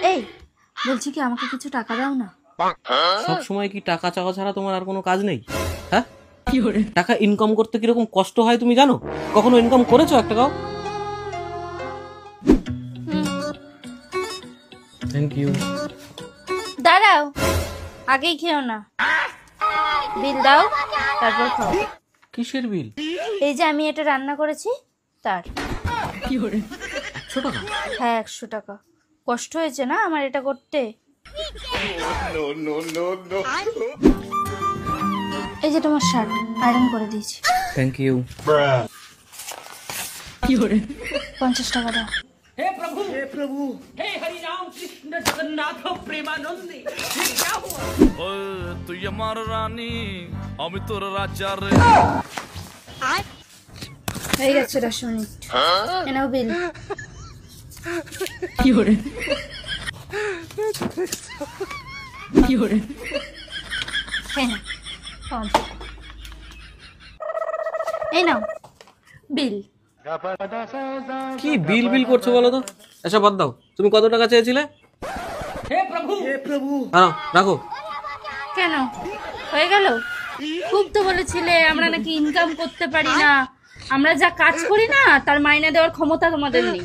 এই বলছি কি আমাকে কিছু টাকা দাও না। সব সময় কি টাকা চাওয়া ছাড়া তোমার আর কোনো কাজ নেই? হ্যাঁ, টাকা ইনকাম করতে কিরকম কষ্ট হয় তুমি জানো? কখনো ইনকাম করেছো এক টাকাও? Thank you. দাঁড়াও, আগেই খেও না, বিল দাও তারপর খাও। কিসের বিল? এই যে আমি এটা রান্না করেছি তার। 100 টাকা? হ্যাঁ 100 টাকা। কষ্ট হয়েছে না আমার এটা করতে। এই যে তোমার শার্ট আয়রন করে দিয়েছি। Thank you. 50 টাকা দাও। हे प्रभु, हे हरि राम कृष्ण जगन्नाथ प्रेमानंदी, ये क्या हुआ? ओए তুই আমার রানী আমি তোর রাজা রে। হয়ে গেছে 10 মিনিট। এনাও বিল। এই নাও বিল। কি বিল বিল করছো বলো তো? এসব বাদ দাও। তুমি কত টাকা চেয়েছিলে? হে প্রভু। রাখো। কেন হয়ে গেল? খুব তো বলেছিলে আমরা নাকি ইনকাম করতে পারি না, আমরা যা কাজ করি না তার মাইনে দেওয়ার ক্ষমতা তোমাদের নেই।